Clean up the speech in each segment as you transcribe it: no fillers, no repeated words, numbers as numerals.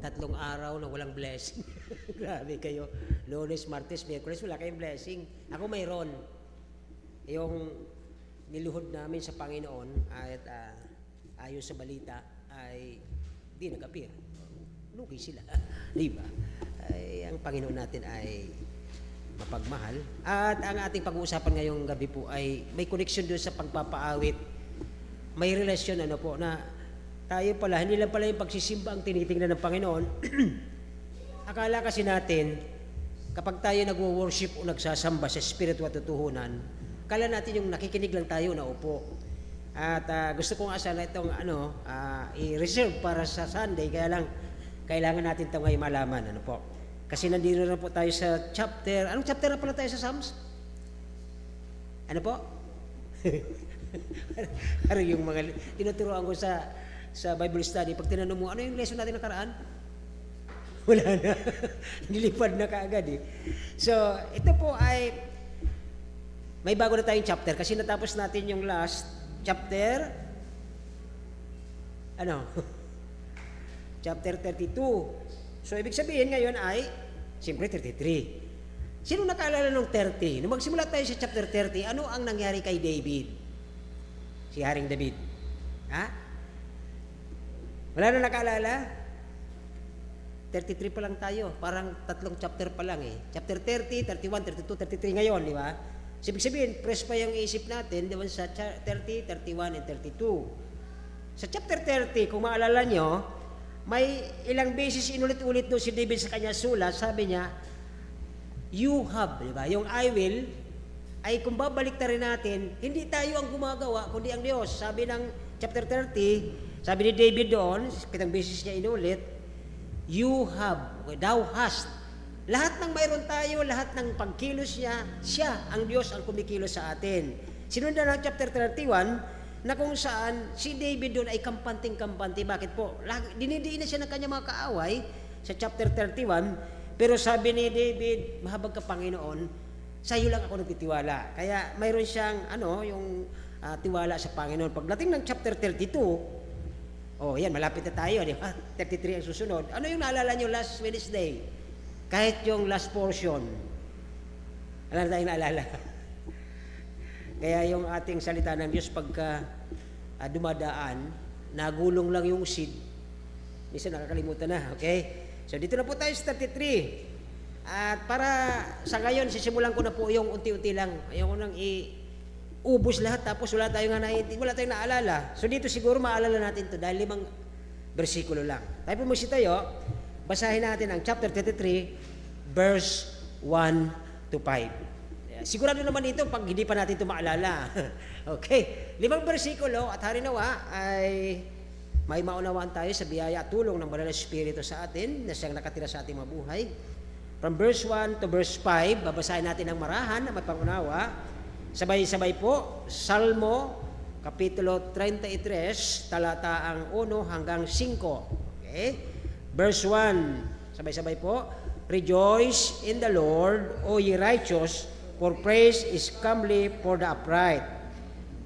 3 araw na walang blessing. Grabe kayo. Lunes, Martes, Miyerkules, wala kayong blessing. Ako mayroon. Yung niluhod namin sa Panginoon at ayon sa balita ay di nag-appear. Lugi sila. Di ba? Ay, ang Panginoon natin ay mapagmahal. At ang ating pag-uusapan ngayong gabi po ay may connection doon sa pagpapaawit. May relasyon na tayo pala, hindi lang pala yung pagsisimba ang tinitingnan ng Panginoon. Akala kasi natin, kapag tayo nagwo-worship o nagsasamba sa Espiritu at tutuhunan, akala natin yung nakikinig lang tayo na upo. At gusto kong sana itong i-reserve para sa Sunday, kaya lang kailangan natin ito ngayon malaman. Ano po? Kasi nandito na po tayo sa chapter, anong chapter na pala tayo sa Psalms? Ano po? Parang yung mga tinuturoan ko sa Bible study, pag tinanong mo, ano yung lesson natin nakaraan? Wala na. Nilipad na kaagad eh. So, ito po ay, may bago na tayong chapter kasi natapos natin yung last chapter, chapter 32. So, ibig sabihin ngayon ay, siyempre 33. Sino nakaalala ng 30? Nung magsimula tayo sa chapter 30, ano ang nangyari kay David? Si Haring David. Ha? Wala na nakaalala? 33 pa lang tayo. Parang 3 chapter pa lang eh. Chapter 30, 31, 32, 33 ngayon, di ba? So, ibig sabihin, fresh pa yung isip natin diba, sa 30, 31, and 32. Sa chapter 30, kung maalala nyo, may ilang beses inulit-ulit doon si David sa kanya sulat. Sabi niya, you have, di ba? Yung I will, ay kung babalik rin natin, hindi tayo ang gumagawa, kundi ang Diyos. Sabi ng chapter 30, sabi ni David doon, pitang beses niya inulit, you have, thou hast. Lahat ng mayroon tayo, lahat ng pagkilos niya, siya, ang Diyos, ang kumikilos sa atin. Sinundan ng chapter 31, na kung saan si David doon ay kampanting-kampante. Bakit po? Dinidiin na siya ng kanyang mga kaaway sa chapter 31, pero sabi ni David, mahabag ka Panginoon, sa iyo lang ako nagtitiwala. Kaya mayroon siyang, yung tiwala sa Panginoon. Pagdating ng chapter 32, yan, malapit na tayo, di ba? 33 ang susunod. Ano yung naalala nyo last Wednesday? Kahit yung last portion. Wala na tayong naalala. Kaya yung ating salita ng Diyos pagka dumadaan, nagulong lang yung seed. Minsan nakakalimutan na, okay? So dito na po tayo sa 33. At para sa ngayon, sisimulan ko na po yung unti-unti lang. Ayoko nang ubos lahat tapos wala tayong naalala. So dito siguro maalala natin to dahil 5 bersikulo lang. Tayo po tayo, basahin natin ang chapter 33 verse 1 to 5. Sigurado naman ito pag hindi pa natin ito maalala. Okay, 5 bersikulo at harinawa ay may maunawaan tayo sa biyaya at tulong ng Banal na Espiritu sa atin na siyang nakatira sa ating mga buhay. From verse 1 to verse 5, babasahin natin ang marahan na may pangunawa. Sabay-sabay po, Salmo, Kapitulo 33, talataang 1 hanggang 5. Okay? Verse 1, sabay-sabay po, rejoice in the Lord, O ye righteous, for praise is comely for the upright.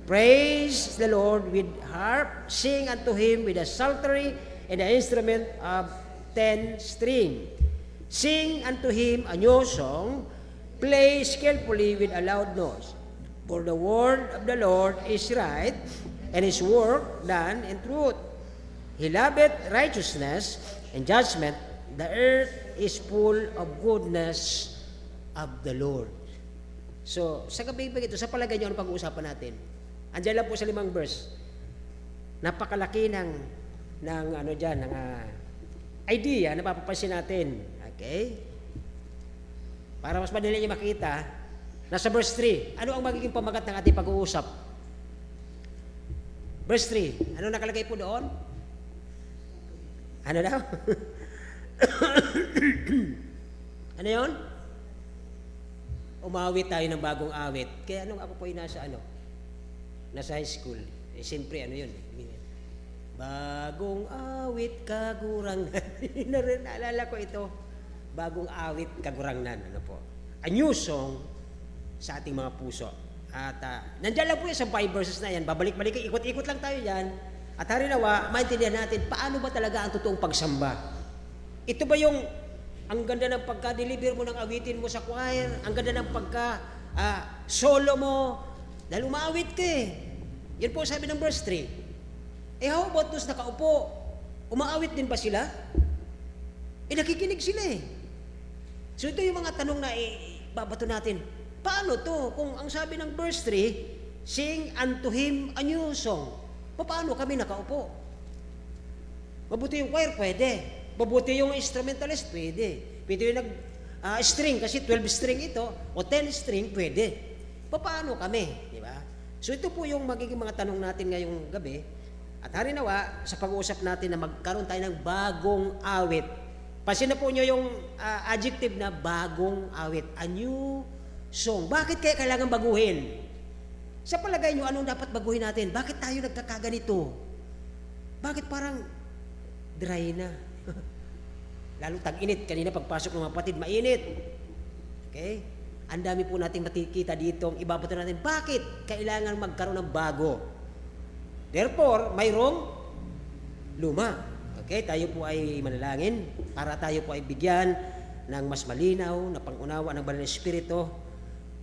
Praise the Lord with harp, sing unto Him with a psaltery and the instrument of 10 string. Sing unto Him a new song, play skillfully with a loud noise. For the word of the Lord is right, and His work done in truth. He loveth righteousness and judgment. The earth is full of goodness of the Lord. So, sa gabi ito, sa palagay niyo, ano pag-uusapan natin? Andiyan lang po sa 5 verse. Napakalaki ng idea na papapansin natin. Okay? Para mas madali niyo makita, nasa verse 3, ano ang magiging pamagat ng ating pag-uusap? Verse 3, ano nakalagay po doon? Ano daw? Ano yun? Umawit tayo ng bagong awit. Kaya ako po nasa high school. Siyempre, yun? Bagong awit, kagurangnan. Naalala ko ito. Bagong awit, kagurangnan. Ano po? A new song sa ating mga puso. At nandiyan lang po yan sa 5 verses na yan. Babalik-balik, ikot-ikot lang tayo yan. At harinawa, maintindihan natin paano ba talaga ang totoong pagsamba. Ito ba yung ang ganda ng pagka-deliver mo ng awitin mo sa choir, ang ganda ng solo mo, dahil umaawit ka eh. Yan po sabi ng verse 3. How about those nakaupo? Umaawit din ba sila? Nakikinig sila eh. So ito yung mga tanong na babato natin. Paano to? Kung ang sabi ng verse 3, sing unto him a new song. Paano kami nakaupo? Mabuti yung choir, pwede. Mabuti yung instrumentalist, pwede. Pwede yung string, kasi 12 string ito, o 10 string, pwede. Paano kami? Di ba? So ito po yung magiging mga tanong natin ngayong gabi. At harinawa, sa pag-uusap natin na magkaroon tayo ng bagong awit. Pansin na po nyo yung adjective na bagong awit. A new song. Bakit kaya kailangan baguhin? Sa palagay nyo, anong dapat baguhin natin? Bakit tayo nagkakaganito? Bakit parang dry na? Lalo tag-init. Kanina pagpasok ng mga kapatid, mainit. Okay? Ang dami po nating makikita dito. Ibabato natin, bakit kailangan magkaroon ng bago? Therefore, mayroong luma. Okay? Tayo po ay manalangin para tayo po ay bigyan ng mas malinaw na pangunawa ng Banal na Espiritu.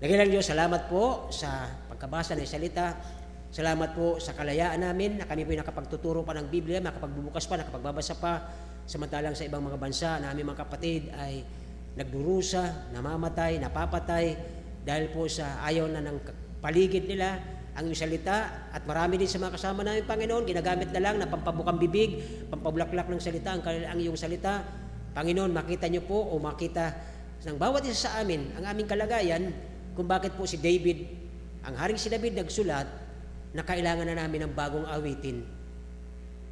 Nagilang Diyos, salamat po sa pagkabasa ng salita. Salamat po sa kalayaan namin na kami po ay nakapagtuturo pa ng Biblia, nakapagbubukas pa, nakapagbabasa pa. Samantalang sa ibang mga bansa na aming mga kapatid ay nagdurusa, namamatay, napapatay dahil po sa ayaw na ng paligid nila ang iyong salita. At marami din sa mga kasama namin, Panginoon, ginagamit na lang na pampabukang bibig, pampabulaklak ng salita ang iyong salita. Panginoon, makita niyo po o makita ng bawat isa sa amin ang aming kalagayan kung bakit po si David, ang haring si David nagsulat na kailangan na namin ng bagong awitin.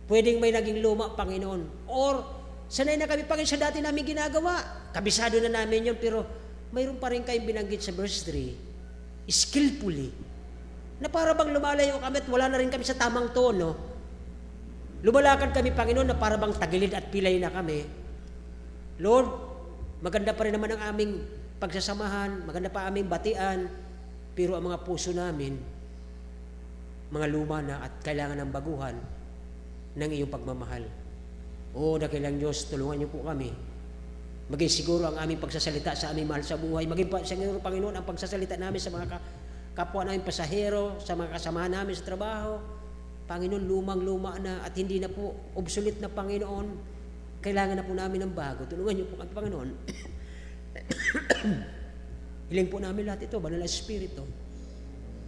Pwedeng may naging luma, Panginoon, or sanay na kami, Panginoon, sa dati namin ginagawa. Kabisado na namin yun, pero mayroon pa rin kayong binanggit sa verse 3, skillfully, na para bang lumalayo kami at wala na rin kami sa tamang tono. Lumalakad kami, Panginoon, na para bang tagilid at pilay na kami. Lord, maganda pa rin naman ang aming pagsasamahan, maganda pa aming batian, pero ang mga puso namin, mga luma na at kailangan ng baguhan ng iyong pagmamahal. O dakilang Diyos, tulungan niyo po kami. Maging siguro ang aming pagsasalita sa aming mahal sa buhay. Maging siguro, Panginoon, ang pagsasalita namin sa mga kapwa namin pasahero, sa mga kasamahan namin sa trabaho. Panginoon, lumang-luma na at hindi na po obsolete na, Panginoon. Kailangan na po namin ng bago. Tulungan niyo po kami, Panginoon. Hiling po namin lahat ito, Banal na Espiritu.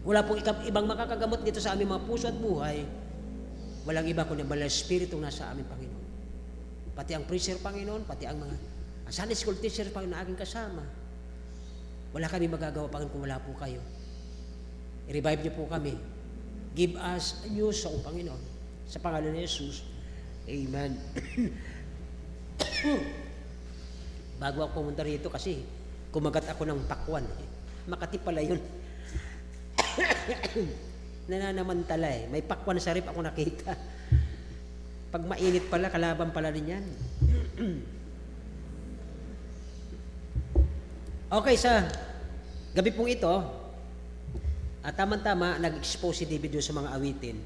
Wala pong ibang makakagamot dito sa aming mga puso at buhay. Walang iba kundi Banal na Espiritu nasa amin, Panginoon. Pati ang preacher, Panginoon, pati ang Sunday school teacher, Panginoon, na aking kasama. Wala kami magagawa, Panginoon, kung wala po kayo. I-revive niyo po kami. Give us a new song, Panginoon. Sa pangalan ni Jesus. Amen. Bago ako pumunta rito kasi kumagat ako ng pakwan. Makati pala yun. Nananamantala eh. May pakwan sa rip ako nakita. Pag mainit pala, kalaban pala rin yan. Okay, sa gabi pong ito, tama-tama, nag-expose si David doon sa mga awitin.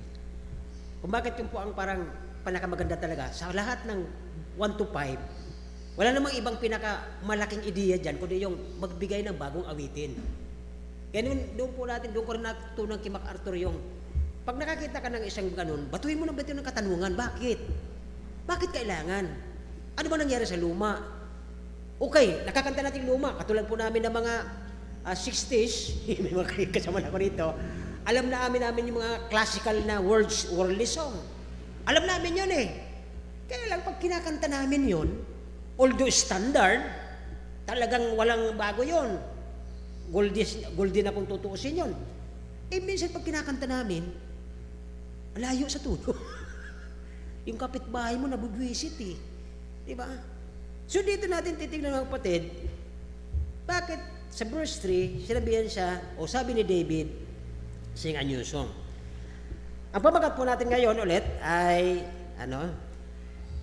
Kung bakit yun po ang parang panakamaganda talaga, sa lahat ng 1 to 5, wala namang ibang pinakamalaking ideya dyan, kundi yung magbigay ng bagong awitin. Kaya doon po natin, doon ko rin natutunan kay MacArthur yung, pag nakakita ka ng isang ganun, batuhin mo ng batuhin ng katanungan, bakit? Bakit kailangan? Ano ba nangyari sa luma? Okay, nakakanta natin luma, katulad po namin ng mga 60s, may mga kasama na ako rito, alam na namin yung mga classical na worldly song. Alam namin yun eh. Kaya lang pag kinakanta namin yun, although standard, talagang walang bago yun. Golden na kung tutuusin yun. Minsan pag kinakanta namin, layo sa tulo. Yung kapitbahay mo nabubwisit eh. Diba? So dito natin titignan ng kapatid, bakit sa verse 3, sinabihan siya, o sabi ni David, sing a new song. Ang pamagat po natin ngayon ulit ay,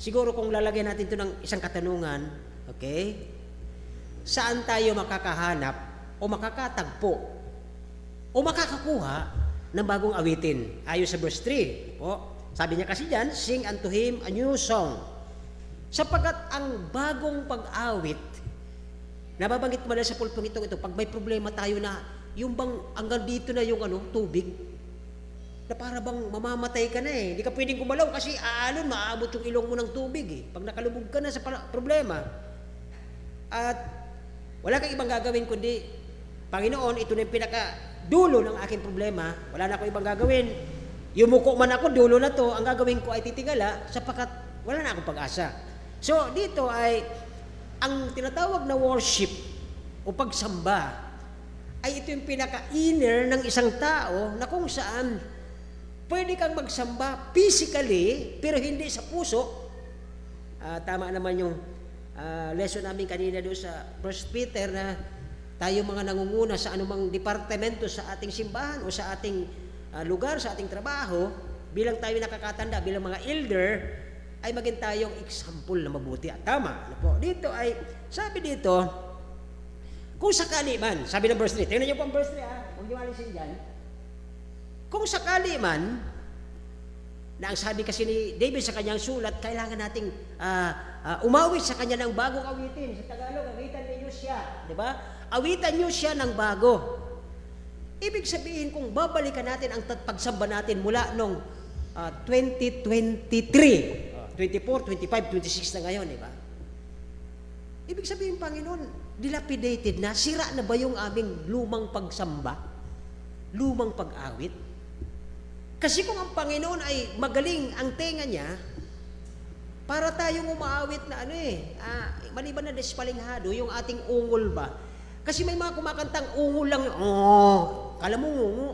siguro kung lalagyan natin ito ng isang katanungan, okay? Saan tayo makakahanap o makakatagpo o makakakuha ng bagong awitin? Ayon sa verse 3, po, sabi niya kasi dyan, sing unto him a new song. Sapagkat ang bagong pag-awit, nababanggit mo na sa pulpong ito, pag may problema tayo na, yung bang hanggang dito na yung tubig, na para bang mamamatay ka na eh. Hindi ka pwedeng gumalaw kasi aalon, maaabot yung ilong mo ng tubig eh. Pag nakalubog ka na sa problema. At wala kang ibang gagawin kundi, Panginoon, ito na yung pinaka-dulo ng aking problema. Wala na akong ibang gagawin. Yumuko man ako, dulo na to, ang gagawin ko ay titigala sapagkat wala na akong pag-asa. So, dito ay, ang tinatawag na worship o pagsamba, ay ito yung pinaka-inner ng isang tao na kung saan pwede kang magsamba physically, pero hindi sa puso. Tama naman yung lesson namin kanina doon sa 1 Peter na tayo mga nangunguna sa anumang departamento sa ating simbahan o sa ating lugar, sa ating trabaho, bilang tayo nakakatanda, bilang mga elder, ay maging tayong example na mabuti at tama. Ano po? Dito ay, sabi dito, kung sakali man, sabi ng verse 3, tingnan niyo po ang verse 3 huwag niyo alisin dyan. Kung sakali man, na ang sabi kasi ni David sa kanyang sulat, kailangan nating umawit sa kanya ng bagong awitin. Sa Tagalog, awitan niyo siya. Di ba? Awitan niyo siya ng bago. Ibig sabihin, kung babalikan natin ang pagsamba natin mula nung 2023, 24, 25, 26 na ngayon, di ba? Ibig sabihin, Panginoon, dilapidated na, sira na ba yung aming lumang pagsamba? Lumang pag-awit? Kasi kung ang Panginoon ay magaling ang tenga niya, para tayong umaawit na maliban na despalinghado, yung ating ungol ba? Kasi may mga kumakantang ungol lang, kala mo ngungo.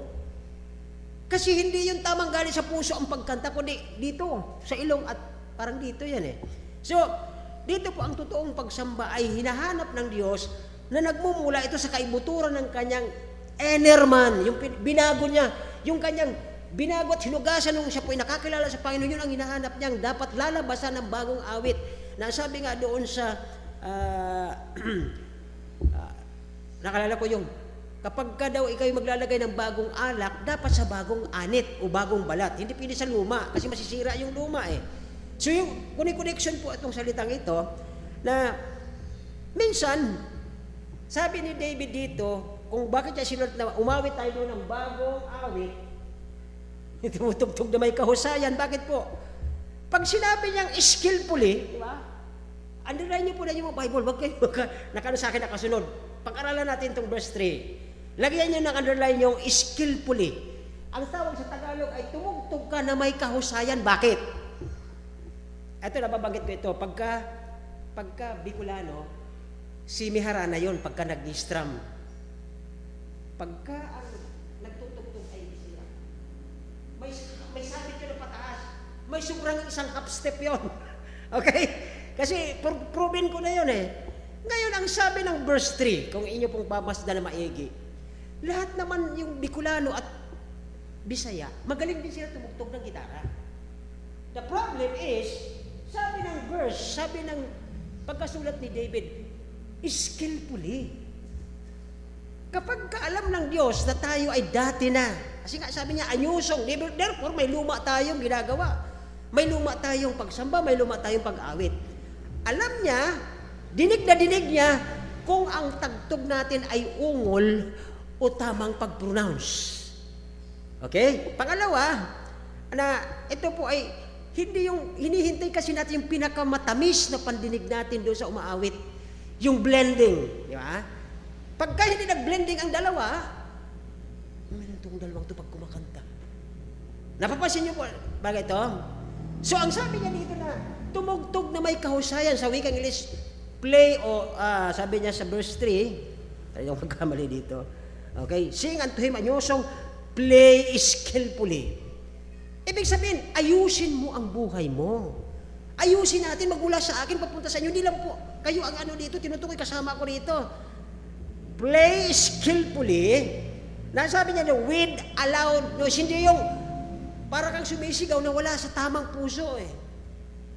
Kasi hindi yung tamang galing sa puso ang pagkanta, kundi dito, sa ilong at parang dito yan eh. So, dito po ang totoong pagsamba ay hinahanap ng Diyos na nagmumula ito sa kaibuturan ng kanyang inner man, yung binago niya, yung kanyang binago at hinugasan nung siya po ay nakakilala sa Panginoon, yun ang hinahanap niyang dapat lalabasan ng bagong awit. Na sabi nga doon sa nakalala ko yung kapag ka daw ikaw maglalagay ng bagong alak, dapat sa bagong anit o bagong balat. Hindi pwede sa luma kasi masisira yung luma eh. So yung connection po itong salitang ito na minsan sabi ni David dito kung bakit siya sinulat na umawit tayo doon ng bagong awit, tumutugtog na may kahusayan. Bakit po? Pag sinabi niyang skillfully, di ba? Underline niyo po na yung Bible, wag kayo nakano sa akin nakasunod. Pag-aralan natin itong verse 3. Lagyan niyo ng underline yung skillfully. Ang tawag sa Tagalog ay tumugtog ka na may kahusayan. Bakit? Ito, nababanggit ko ito. Pagka Bicolano, si Miharana yon pagka nag-strum. Pagka ang nagtutugtog ay siya. May sabit yun na pataas. May sobrang isang half step yon. Okay? Kasi proven ko na yon eh. Ngayon, ang sabi ng verse 3, kung inyo pong bamasdan na maigi, lahat naman yung Bicolano at Bisaya, magaling din sila tumugtog ng gitara. The problem is, sabi ng verse, sabi ng pagkasulat ni David, skillfully. Kapag kaalam ng Diyos na tayo ay dati na, kasi nga sabi niya, anyusong, therefore may luma tayong ginagawa. May luma tayong pagsamba, may luma tayong pag-awit. Alam niya, dinig na dinig niya kung ang tagtog natin ay ungol o tamang pag-pronounce. Okay? Pangalawa, na ito po ay hindi yung hinihintay kasi natin yung pinakamatamis na pandinig natin doon sa umaawit. Yung blending. Di ba? Pagka hindi nag-blending ang dalawa, meron itong dalawang ito pag kumakanta. Napapansin niyo po, bagay ito? So, ang sabi niya dito na tumugtog na may kahusayan sa wikang English, play o sabi niya sa verse 3, tayo yung magkamali dito. Okay? Sing unto him a new song, play skillfully. Ibig sabihin, ayusin mo ang buhay mo. Ayusin natin magmula sa akin papunta sa inyo. Hindi lang po kayo ang dito, tinutukoy kasama ko dito. Play skillfully. Nasabi niya with aloud, hindi yung para kang sumisigaw na wala sa tamang puso eh.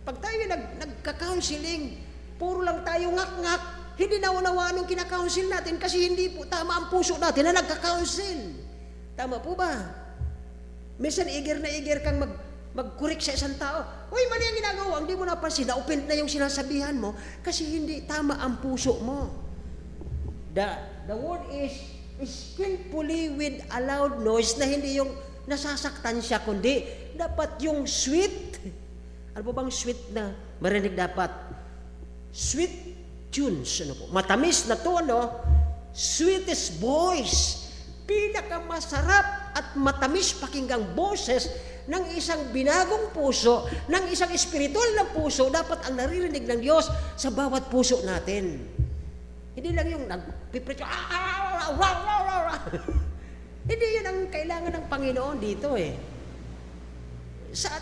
Pag tayo nagka-counseling, puro lang tayo ngak-ngak, hindi naunawaan yung kina-counsel natin kasi hindi po tama ang puso natin na nagka-counsel. Tama po ba? Minsan igir na igir kang mag-correct sa isang tao. Uy, mali ang ginagawa, hindi mo napansin, na-offend na yung sinasabihan mo kasi hindi tama ang puso mo. The word is skillfully with a loud noise na hindi yung nasasaktan siya, kundi dapat yung sweet. Ano po bang sweet na marinig dapat? Sweet tunes, ano po? Matamis na tono, sweetest voice, pinakamasarap at matamis pakinggang boses ng isang binagong puso, ng isang espiritual na puso, dapat ang naririnig ng Diyos sa bawat puso natin. Hindi lang yung nagpipreach, hindi yun ang kailangan ng Panginoon dito eh. Sa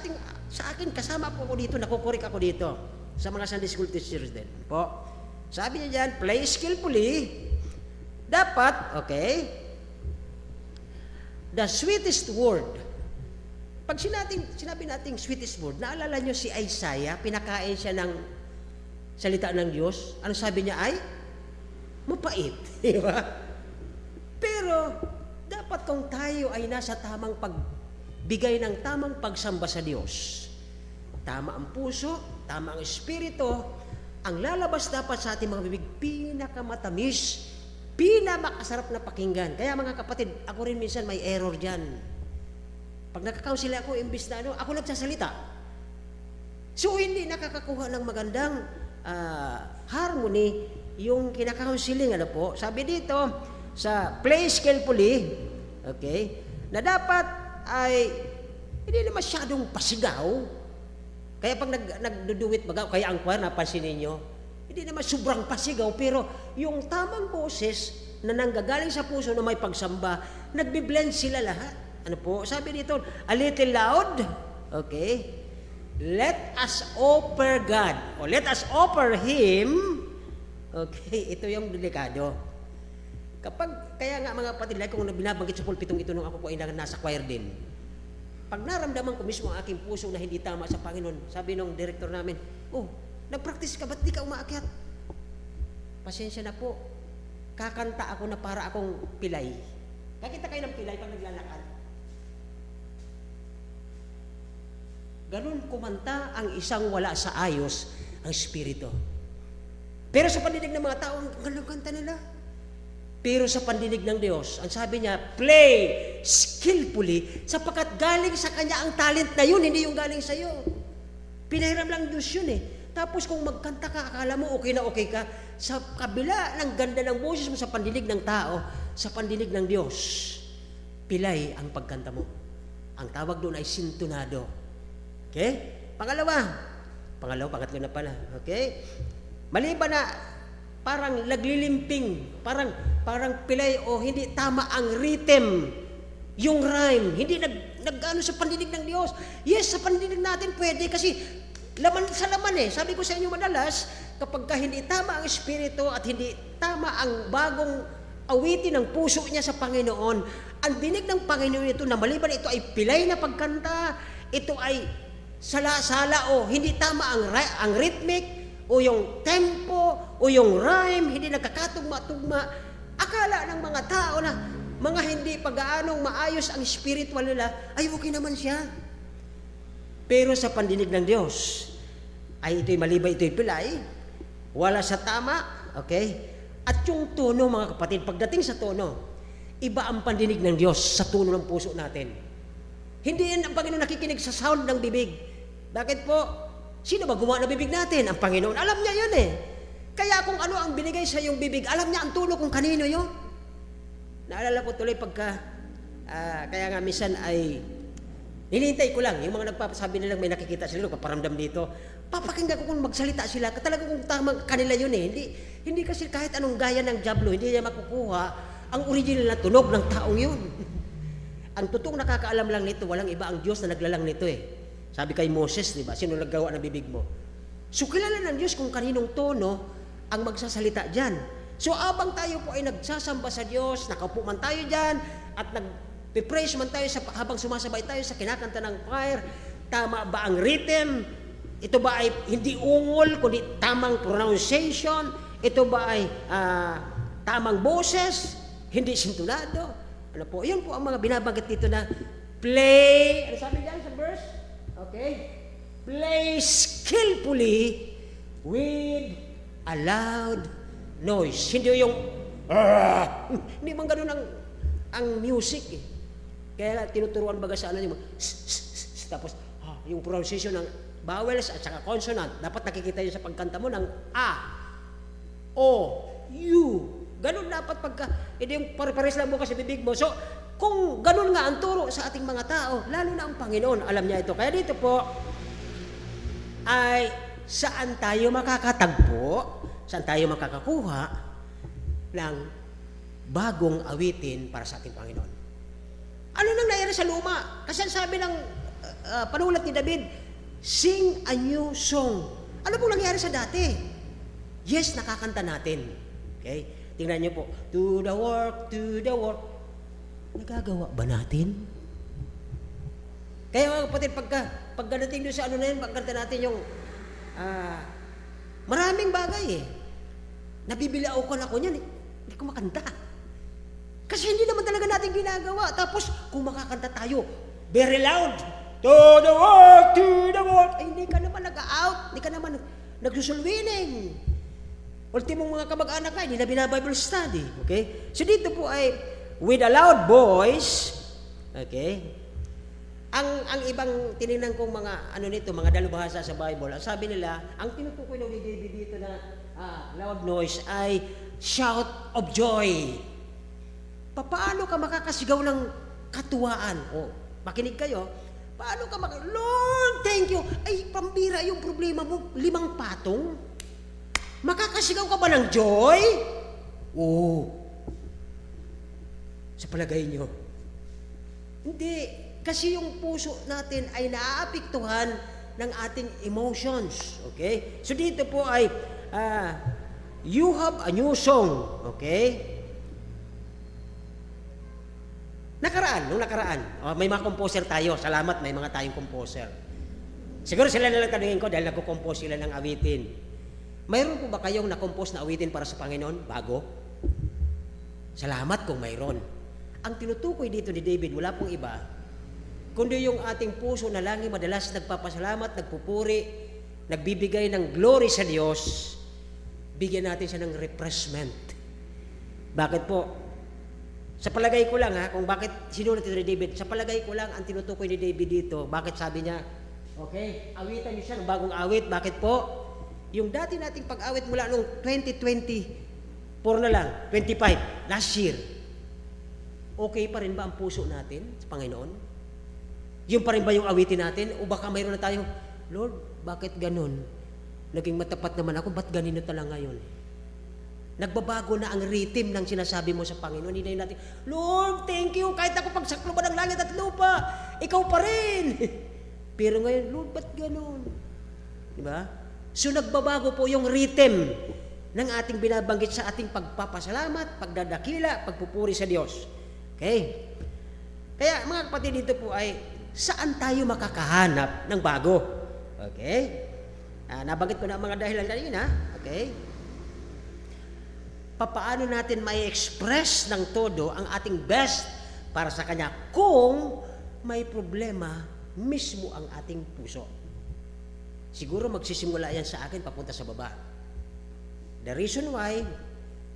akin, kasama po ako dito, nakukurik ako dito, sa mga Sunday School teachers din. Po, sabi niya dyan, play skillfully, dapat, okay, the sweetest word. Pag sinabi nating sweetest word, naalala nyo si Isaiah, pinakain siya ng salita ng Diyos. Ano sabi niya ay? Mapait. Di ba? Pero, dapat kung tayo ay nasa tamang pagbigay ng tamang pagsamba sa Diyos, tama ang puso, tama ang espiritu, ang lalabas dapat sa ating mga bibig, pinakamatamis, pinamakasarap na pakinggan. Kaya mga kapatid, ako rin minsan may error dyan. Pag nakakounsel ako, imbis na ako nagsasalita. So, hindi nakakakuha ng magandang harmony yung kinakaunseling, ano po. Sabi dito, sa play skillfully, okay, na dapat ay hindi na masyadong pasigaw. Kaya pag nagduduwit magaw, kaya ang choir, napansin ninyo, hindi naman sobrang pasigaw, pero yung tamang boses na nanggagaling sa puso na may pagsamba, nagbi-blend sila lahat. Ano po? Sabi dito, a little loud, okay, let us offer God, o let us offer Him, okay, ito yung delikado. Kaya nga mga kapatid, like kung binabanggit sa pulpitong ito nung ako po ay nasa choir din, pag naramdaman ko mismo ang aking puso na hindi tama sa Panginoon, sabi nung director namin, nag-practice ka, ba't di ka umaakyat? Pasensya na po, kakanta ako na para akong pilay. Kakita kayo ng pilay pag naglalakad. Ganun kumanta ang isang wala sa ayos ang espiritu. Pero sa pandinig ng mga tao, ang ganun kanta nila. Pero sa pandinig ng Diyos, ang sabi niya, play skillfully, sapagkat galing sa Kanya ang talent na yun, hindi yung galing sa iyo. Pinahiram lang Diyos yun eh. Tapos kung magkanta ka, akala mo okay na okay ka, sa kabila ng ganda ng boses mo sa pandinig ng tao, sa pandinig ng Diyos, pilay ang pagkanta mo. Ang tawag doon ay sintonado. Okay? Pangatlo na pala. Okay? Maliban na parang naglilimping, parang pilay o hindi tama ang rhythm, yung rhyme, hindi nag-ano sa pandinig ng Diyos. Yes, sa pandinig natin pwede kasi laman sa laman eh. Sabi ko sa inyo madalas, kapag hindi tama ang espiritu at hindi tama ang bagong awitin ng puso niya sa Panginoon, ang dinig ng Panginoon ito na maliban ito ay pilay na pagkanta, ito ay sala-sala o hindi tama ang rhythmic o yung tempo o yung rhyme, hindi nagkakatugma-tugma. Akala ng mga tao na mga hindi pag-aanong maayos ang spiritual nila, ay okay naman siya. Pero sa pandinig ng Diyos, ay ito'y malibay, ito'y pilay, wala sa tama, okay? At yung tono, mga kapatid, pagdating sa tono, iba ang pandinig ng Diyos sa tono ng puso natin. Hindi yan ang Panginoon nakikinig sa sound ng bibig. Bakit po? Sino ba gumawa ng bibig natin? Ang Panginoon. Alam niya yun eh. Kaya kung ano ang binigay sa iyong bibig, alam niya ang tono kung kanino yun. Naalala ko tuloy pagka, kaya nga minsan ay, hinihintay ko lang, yung mga nagpapasabi nilang may nakikita sila, paparamdam dito, papakinggan ko kung magsalita sila, talaga kung tamang kanila yun eh. Hindi kasi kahit anong gaya ng diablo, hindi niya makukuha ang original na tunog ng taong yun. Ang totoong nakakaalam lang nito, walang iba ang Diyos na naglalang nito eh. Sabi kay Moses, di ba? Sino naggawa ng bibig mo? So kilala ng Diyos kung kaninong tono ang magsasalita dyan. So abang tayo po ay nagsasamba sa Diyos, nakaupo man tayo dyan, at nag-praise man tayo habang sumasabay tayo sa kinakanta ng choir, tama ba ang rhythm? Ito ba ay hindi ungol, kundi tamang pronunciation? Ito ba ay tamang boses? Hindi sintonado? Ano po? Yan po ang mga binabanggit dito na play. Ano sabi dyan sa verse? Okay? Play skillfully with a loud noise. Hindi yung hindi man ganun ang music eh. Kaya tinuturuan baga sa ano yung tapos yung pronunciation ng vowels at saka consonant. Dapat nakikita yun sa pagkanta mo ng A, O, U. Ganun dapat pagka, hindi yung pare-pares lang mo kasi bibig mo. So, kung ganun nga ang turo sa ating mga tao, lalo na ang Panginoon, alam niya ito. Kaya dito po, ay saan tayo makakatagpo, saan tayo makakakuha ng bagong awitin para sa ating Panginoon. Ano nang nangyari sa luma? Kasi sabi ng panulat ni David, sing a new song. Ano pong nangyari sa dati? Yes, nakakanta natin. Okay? Tingnan niyo po, to the work, to the work. Nagagawa ba natin? Kaya mga kapatid, pagdating doon sa ano na yun, pagkanta natin yung maraming bagay eh. Nabibilaukan ako niyan eh. Hindi ko makanta. Kasi hindi naman talaga natin ginagawa. Tapos, kung makakanta tayo, very loud, to the work, to the work. Ay, hindi ka naman nag-out. Hindi ka naman nagsusulwining. Ultimong mga kamag-anak ka, hindi na binabible study. Okay? So dito po ay, with a loud voice, okay? Ang ibang tinignan kong mga, ano nito, mga dalubhasa sa Bible, sabi nila, ang tinutukoy ng David dito na loud noise ay shout of joy. Paano ka makakasigaw ng katuwaan? O, makinig kayo. Paano ka Lord, thank you. Ay, pambira yung problema mo. 5 patong. Makakasigaw ka ba ng joy? Oo. Sa palagay nyo. Hindi. Kasi yung puso natin ay naaapektuhan ng ating emotions. Okay? So dito po ay, you have a new song. Okay? Nung nakaraan, may mga composer tayo. Salamat, may mga tayong composer. Siguro sila nalang tanungin ko dahil nagko-compose sila ng awitin. Mayroon po ba kayong na-compose na awitin para sa Panginoon? Bago? Salamat kung mayroon. Ang tinutukoy dito ni David, wala pong iba, kundi yung ating puso na lagi madalas nagpapasalamat, nagpupuri, nagbibigay ng glory sa Diyos, bigyan natin siya ng refreshment. Bakit po? Sa palagay ko lang kung bakit sinulat ito ni David, sa palagay ko lang ang tinutukoy ni David dito, bakit sabi niya, okay, awitan niyo siya ng bagong awit, bakit po? Yung dati nating pag-awit mula noong 2024 na lang, 25, last year, okay pa rin ba ang puso natin sa Panginoon? Yung pa rin ba yung awitin natin? O baka mayroon na tayong, Lord, bakit ganun? Naging matapat naman ako, ba't ganito lang ngayon? Nagbabago na ang rhythm ng sinasabi mo sa Panginoon. Hindi natin, Lord, thank you. Kahit ako pagsaklo ba ng langit at lupa, ikaw pa rin. Pero ngayon, Lord, ba't ganun? Diba? So nagbabago po yung rhythm ng ating binabanggit sa ating pagpapasalamat, pagdadakila, pagpupuri sa Diyos. Okay? Kaya mga kapatid, dito po ay saan tayo makakahanap ng bago? Okay? Nabanggit ko na ang mga dahilan kanina. Okay? Papaano natin may express ng todo ang ating best para sa Kanya kung may problema mismo ang ating puso? Siguro magsisimula yan sa akin papunta sa baba. The reason why,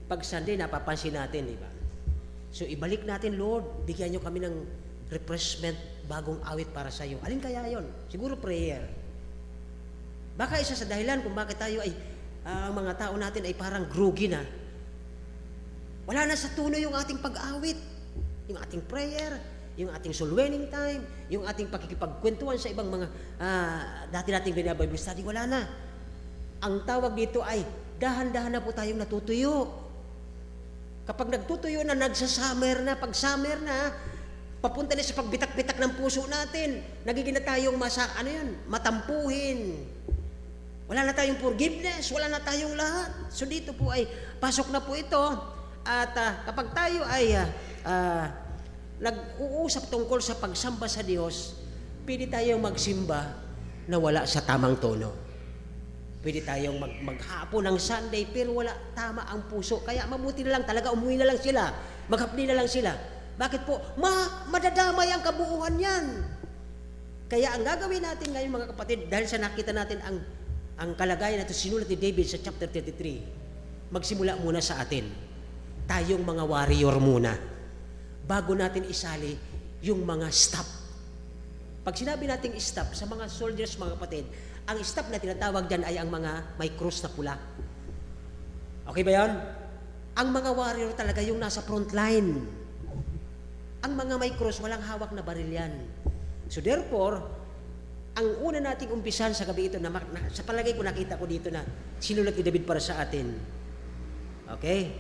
pag Sunday, napapansin natin, di ba? So, ibalik natin, Lord, bigyan nyo kami ng refreshment, bagong awit para sa iyo. Alin kaya yon? Siguro prayer. Baka isa sa dahilan kung bakit tayo ay, ang mga tao natin ay parang groggy na. Wala na sa tuno yung ating pag-awit, yung ating prayer, yung ating soul winning time, yung ating pakikipagkwentuhan sa ibang mga dati nating binabible study, wala na. Ang tawag dito ay dahan-dahan na po tayong natutuyo. Kapag nagtutuyo na, nagsa-summer na, pag summer na, papunta na sa pagbitak-bitak ng puso natin, nagiging na tayong matampuhin. Wala na tayong forgiveness, wala na tayong lahat. So dito po ay pasok na po ito. At kapag tayo ay nag-uusap tungkol sa pagsamba sa Diyos, pwede tayong magsimba na wala sa tamang tono. Pwede tayong maghapon ng Sunday pero wala tama ang puso. Kaya mabuti na lang talaga, umuwi na lang sila. Maghapni na lang sila. Bakit po? Madadamay ang kabuuan yan. Kaya ang gagawin natin ngayon mga kapatid, dahil sa nakita natin ang kalagayan na ito sinulat ni David sa chapter 33, magsimula muna sa atin. Tayong mga warrior muna. Bago natin isali yung mga staff. Pag sinabi nating staff, sa mga soldiers mga kapatid, ang staff na tinatawag dyan ay ang mga may cross na pula. Okay ba yan? Ang mga warrior talaga yung nasa front line. Ang mga may cross, walang hawak na baril yan. So therefore, ang una nating umpisan sa gabi ito, sa palagay ko nakita ko dito na sinulat ni David para sa atin. Okay?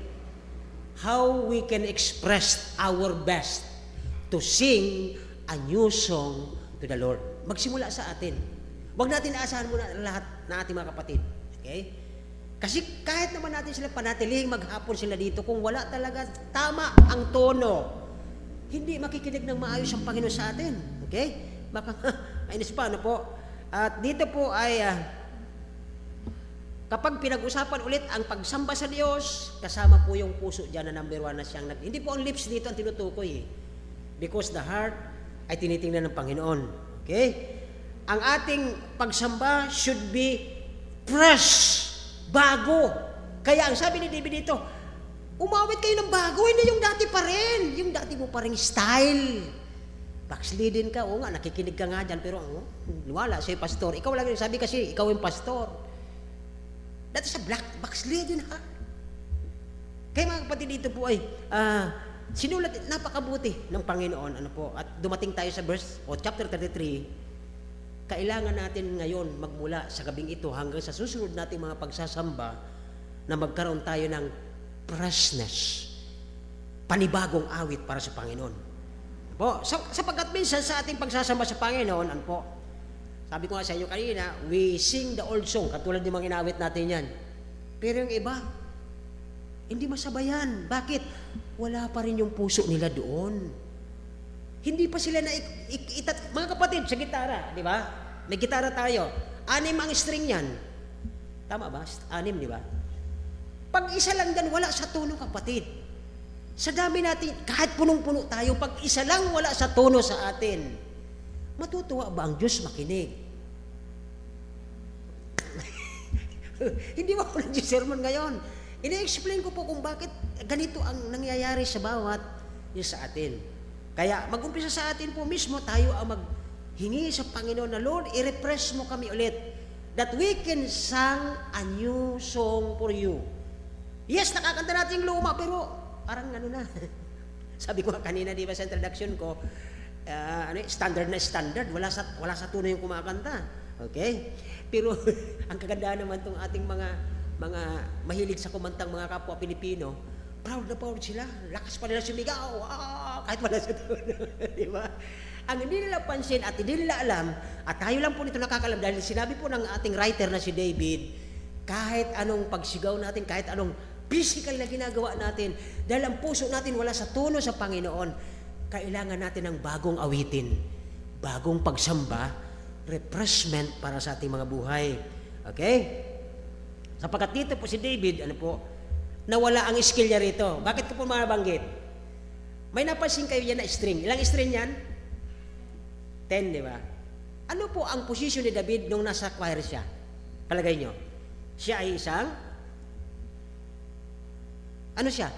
How we can express our best to sing a new song to the Lord. Magsimula sa atin. Huwag natin aasahan muna lahat na ating mga kapatid. Okay? Kasi kahit naman natin sila panatiling maghapon sila dito, kung wala talaga tama ang tono, hindi makikinig ng maayos ang Panginoon sa atin. Okay? Mainis pa, ano po? At dito po ay, kapag pinag-usapan ulit ang pagsamba sa Diyos, kasama po yung puso dyan na number 1 na siyang hindi po ang lips dito ang tinutukoy. Because the heart ay tinitingnan ng Panginoon. Okay? Ang ating pagsamba should be fresh, bago. Kaya ang sabi ni David dito, umawit kayo ng bago, hindi yung dati pa rin. Yung dati mo pa rin style. Backslidden ka, o nga, nakikinig ka nga dyan, pero wala, sa'yo pastor. Ikaw lang yung sabi kasi, ikaw yung pastor. Dati sa backslidden ha. Kaya mga kapatid dito po ay, sinulat, napakabuti ng Panginoon, ano po, at dumating tayo sa verse, o chapter 33, kailangan natin ngayon magmula sa gabing ito hanggang sa susunod nating mga pagsasamba na magkaroon tayo ng freshness, panibagong awit para sa Panginoon. Po, sapagkat minsan sa ating pagsasamba sa Panginoon, ano po, sabi ko nga sa inyo kanina, we sing the old song, katulad ng mga inawit natin yan. Pero yung iba, hindi masabayan. Bakit? Wala pa rin yung puso nila doon. Hindi pa sila na mga kapatid, sa gitara, di ba? May gitara tayo. 6 ang string yan. Tama ba? 6, di ba? Pag isa lang dyan, wala sa tono, kapatid. Sa dami natin, kahit punong-puno tayo, pag isa lang wala sa tono sa atin, matutuwa ba ang Diyos makinig? Hindi ba ako nag-sermon ngayon? Ina-explain ko po kung bakit ganito ang nangyayari sa bawat yung sa atin. Kaya mag-umpisa sa atin po mismo, tayo ang maghingi sa Panginoon na, Lord, i-refresh mo kami ulit that we can sing a new song for you. Yes, nakakanta natin yung luma, pero parang ano na. Sabi ko kanina, di ba sa introduction ko, standard na standard, wala sa tuno yung kumakanta. Okay? Pero ang kagandahan naman tong ating mga mahilig sa kumantang mga kapwa Pilipino, proud na proud sila. Lakas pa nila sumigaw. Kahit wala sa tono. Di ba? Ang hindi nila pansin at hindi nila alam, at tayo lang po nito nakakalam dahil sinabi po ng ating writer na si David, kahit anong pagsigaw natin, kahit anong physical na ginagawa natin, dahil ang puso natin wala sa tono sa Panginoon, kailangan natin ng bagong awitin, bagong pagsamba, refreshment para sa ating mga buhay. Okay? Sapagkat dito po si David, nawala ang skill niya rito. Bakit ko po mabanggit? May napansin kayo yan na string. Ilang string yan? 10, di ba? Ano po ang posisyon ni David nung nasa choir siya? Palagay nyo. Siya ay isang? Ano siya?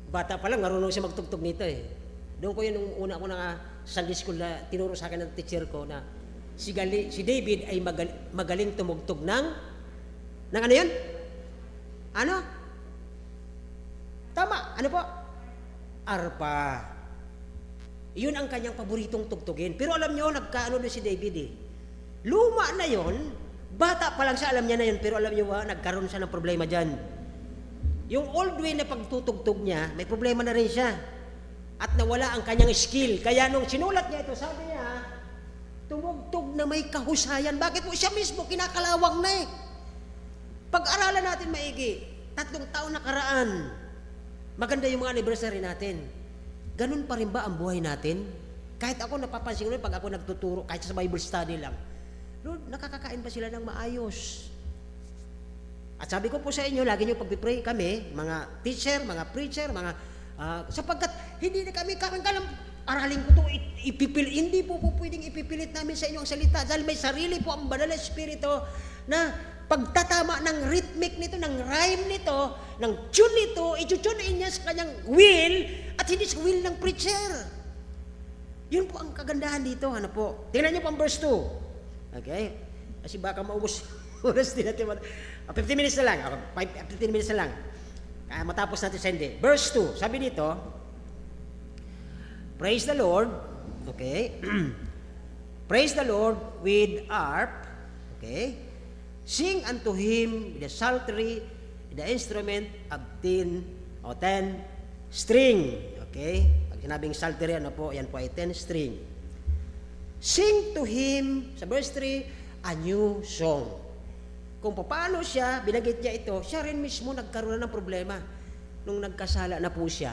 Bata pa lang, marunong siya magtugtog nito eh. Doon ko yun, nung una ko na Sunday school na tinuro sa akin ng teacher ko na si David ay magaling tumugtog ng ano yun? Ano? Tama, ano po? Arpa. Yun ang kanyang paboritong tugtugin. Pero alam nyo, nagkaano na si David eh. Luma na yon, bata pa lang siya, alam niya na yun, pero alam nyo ba, nagkaroon siya ng problema dyan. Yung old way na pagtutugtog niya, may problema na rin siya. At nawala ang kanyang skill. Kaya nung sinulat niya ito, sabi niya, tumugtog na may kahusayan. Bakit po siya mismo kinakalawang na eh? Pag-aralan natin maigi, 3 taon nakaraan, maganda yung mga anniversary natin. Ganun pa rin ba ang buhay natin? Kahit ako napapansin ko rin, pag ako nagtuturo, kahit sa Bible study lang, Lord, nakakakain ba sila ng maayos? At sabi ko po sa inyo, lagi nyo pag-pray kami, mga teacher, mga preacher, sapagkat hindi na kami aralin ko to, hindi po pwedeng ipipilit namin sa inyo ang salita dahil may sarili po ang Banal na Espiritu na pagtatama ng rhythmic nito, ng rhyme nito, ng tune nito, i-tune niya sa kanyang will at hindi sa will ng preacher. Yun po ang kagandahan dito. Ano po? Tingnan niyo po ang verse 2. Okay? Kasi baka maubos oras din natin. 15 minutes na lang. 15 minutes na lang. Kaya matapos natin sa hindi. Verse 2. Sabi dito, praise the Lord. Okay? Praise the Lord with harp. Okay? Sing unto Him with the psaltery, with the instrument of 10 string. Okay? Pag sinabing psaltery, ano po? Yan po ay 10 string. Sing to Him, sa verse 3, a new song. Kung paano siya, binagit niya ito, siya rin mismo nagkaroon ng problema nung nagkasala na po siya.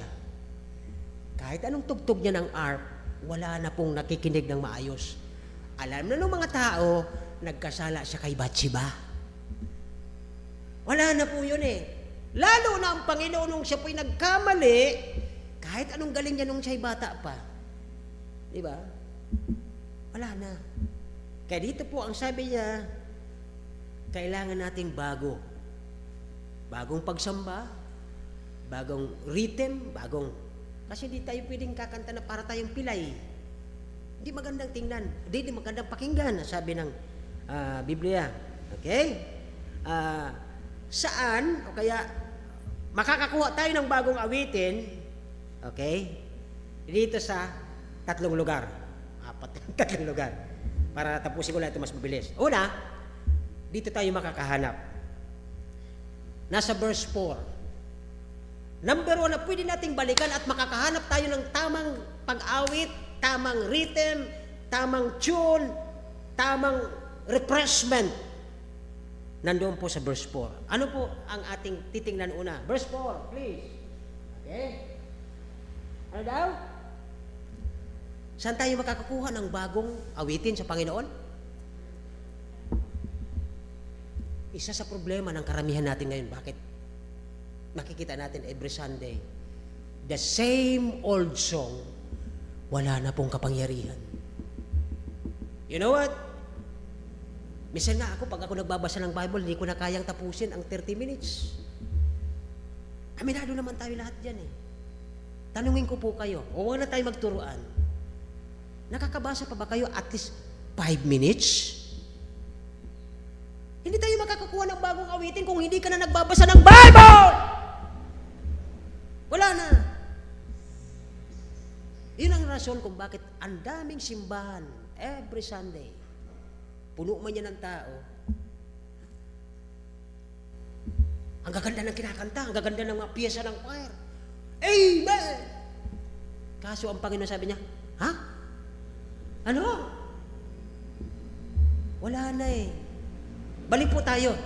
Kahit anong tugtog niya ng harp, wala na pong nakikinig ng maayos. Alam na ng mga tao, nagkasala siya kay Bathsheba. Wala na po yun eh. Lalo na ang Panginoon nung siya po'y nagkamali, kahit anong galing niya nung siya'y bata pa. Di ba? Wala na. Kaya dito po ang sabi niya, kailangan nating bago. Bagong pagsamba, bagong rhythm, kasi hindi tayo pwedeng kakanta na para tayong pilay. Hindi magandang tingnan, hindi magandang pakinggan, sabi ng Biblia. Okay? Saan, o kaya makakakuha tayo ng bagong awitin, okay? Dito sa 3 lugar. 3 lugar. Para tapusin ko lang ito mas mabilis. Una, dito tayo makakahanap. Nasa verse 4. Number 1 na pwede nating balikan at makakahanap tayo ng tamang pag-awit, tamang rhythm, tamang tune, tamang refreshment. Nandoon po sa verse 4. Ano po ang ating titingnan una? Verse 4, please. Okay? Ano daw? Saan tayo makakakuha ng bagong awitin sa Panginoon? Isa sa problema ng karamihan natin ngayon, bakit? Makikita natin every Sunday, the same old song, wala na pong kapangyarihan. You know what? Minsan nga ako, pag ako nagbabasa ng Bible, hindi ko na kayang tapusin ang 30 minutes. Aminado naman tayo lahat dyan eh. Tanungin ko po kayo, o huwag na tayo magturuan. Nakakabasa pa ba kayo at least 5 minutes? Hindi tayo makakakuha ng bagong awitin kung hindi ka na nagbabasa ng Bible! Wala na. Yun ang rason kung bakit ang daming simbahan every Sunday. Puno man yan ng tao. Ang gaganda ng kinakanta, ang gaganda ng mga piyesa ng choir. Amen! Kaso ang Panginoon sabi niya, ha? Ano? Wala na eh. Balik po tayo.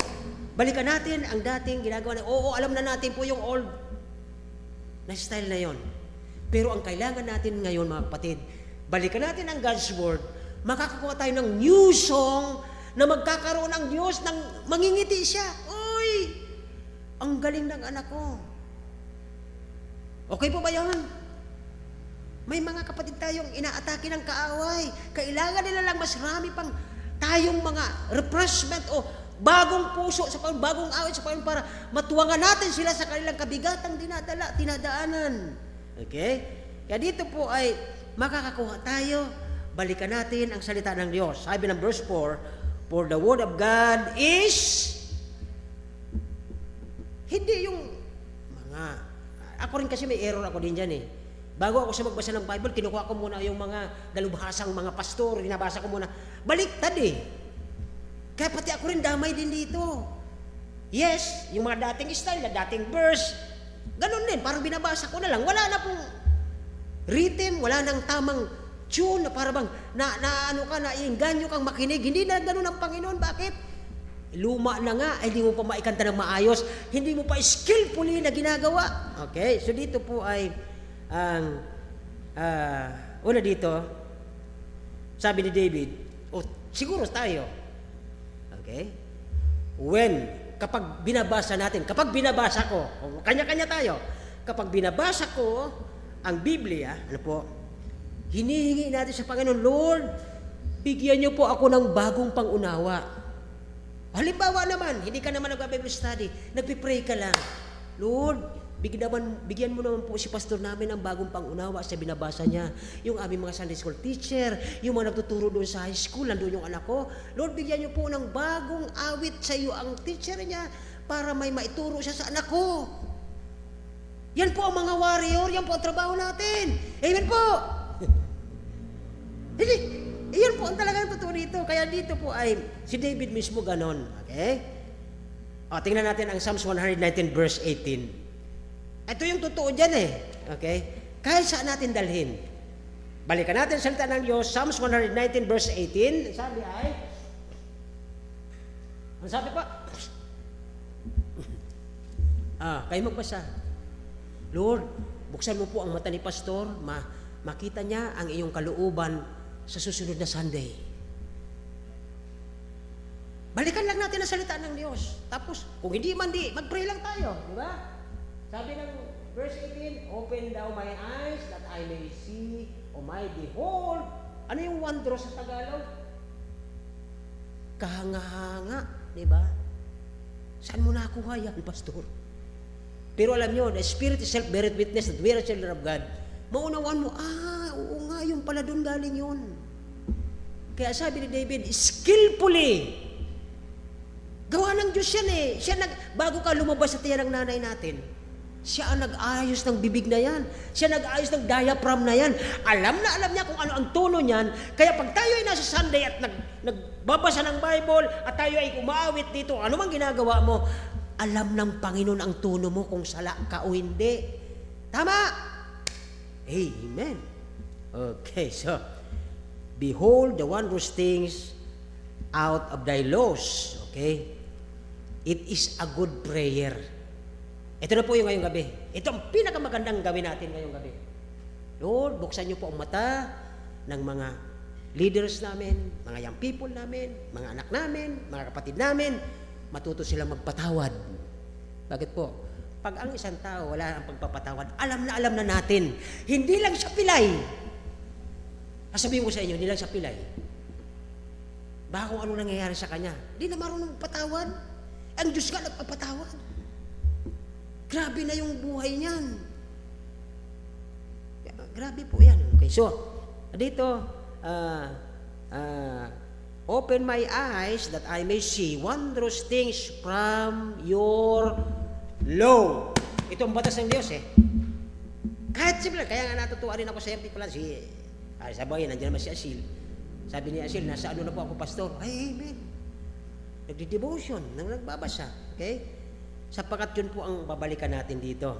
Balikan natin ang dating ginagawa na, oo, alam na natin po yung old na style na yon. Pero ang kailangan natin ngayon, mga kapatid, balikan natin ang God's Word, makakakuha tayo ng new song na magkakaroon ang Diyos ng mangingiti siya. Uy! Ang galing ng anak ko. Okay po ba yun? May mga kapatid tayong inaatake ng kaaway. Kailangan nila lang mas marami pang tayong mga refreshment o bagong puso sa bagong awit sa Panginoon para matuwangan natin sila sa kanilang kabigatang tinadaanan. Okay? Kaya dito po ay makakakuha tayo. Balikan natin ang salita ng Diyos. Sabi ng verse 4, for the word of God is hindi yung mga, ako rin kasi may error ako din dyan eh. Bago ako sa magbasa ng Bible, kinukuha ko muna yung mga dalubhasang mga pastor, binabasa ko muna. Baliktad eh. Kaya pati ako rin damay din dito. Yes, yung mga dating style, na dating verse, ganun din, parang binabasa ko na lang. Wala na pong rhythm, wala nang tamang tune na para bang naiinganyo kang makinig. Hindi na ganun ang Panginoon. Bakit? Luma na nga, hindi mo pa maikanta ng maayos, hindi mo pa skillfully na ginagawa. Okay, so dito po ay ang una dito, sabi ni David, siguro tayo, okay, kapag binabasa ko, kanya-kanya tayo, kapag binabasa ko ang Biblia, ano po, Hinihingi natin sa Panginoon, Lord, bigyan niyo po ako ng bagong pangunawa. Halimbawa naman, hindi ka naman nag-Bible study, nagpipray ka lang. Lord, bigyan mo naman po si pastor namin ng bagong pangunawa sa binabasa niya. Yung aming mga Sunday school teacher, yung mga nagtuturo doon sa high school, nandun yung anak ko. Lord, bigyan niyo po ng bagong awit sa iyo ang teacher niya para may maituro siya sa anak ko. Yan po ang mga warrior, yan po ang trabaho natin. Amen po! Hindi, iyan po ang talagang totoo dito. Kaya dito po ay si David mismo ganon. Okay? O, tingnan natin ang Psalms 119 verse 18. Ito yung totoo dyan eh. Okay? Kahit saan natin dalhin. Balikan natin sa salita ng Diyos, Psalms 119 verse 18. Sabi ay, ang sabi pa, kayo magbasa. Lord, buksan mo po ang mata ni pastor, makita niya ang iyong kalooban sa susunod na Sunday. Balikan lang natin ang salita ng Diyos. Tapos, kung hindi man mag-pray lang tayo. Di ba? Sabi ng verse 18, open thou my eyes that I may see, o may behold. Ano yung wondro sa Tagalog? Kahanga-hanga. Di ba? Saan mo nakuha yan, pastor? Pero alam nyo, the Spirit itself beareth witness that we are children of God. Maunawaan mo, oo nga, yung pala doon galing yun. Kaya sabi ni David, skillfully. Gawa ng Diyos yan eh. Bago ka lumabas sa tiyan ng nanay natin, siya ang nag-ayos ng bibig na yan. Siya nag-ayos ng diaphragm na yan. Alam na alam niya kung ano ang tono niyan. Kaya pag tayo ay nasa Sunday at nagbabasa ng Bible at tayo ay umaawit dito, ano mang ginagawa mo, alam ng Panginoon ang tono mo kung sala ka o hindi. Tama? Amen. Okay, so, behold the wondrous things out of thy laws. Okay? It is a good prayer. Ito na po yung ngayong gabi. Ito ang pinakamagandang gawin natin ngayong gabi. Lord, buksan niyo po ang mata ng mga leaders namin, mga young people namin, mga anak namin, mga kapatid namin, matuto silang magpatawad. Bakit po? Pag ang isang tao wala ang pagpapatawad, alam na natin. Hindi lang siya pilay. Sabihin ko sa inyo, hindi lang siya pilay. Baka kung ano nangyayari sa kanya, hindi na marunong patawad. Ang Diyos nga nagpapatawad. Grabe na yung buhay niyan. Grabe po yan. Okay, so, dito, open my eyes that I may see wondrous things from your law. Ito ang batas ng Diyos eh. Kahit simple, kaya nga natutuwa rin ako sa MP pala sabi, nandiyan naman si Asil. Sabi ni Asil, nasa ano na po ako, pastor? Ay, amen. Nagdi-devotion, nagbabasa. Okay? Sapagkat yun po ang babalikan natin dito.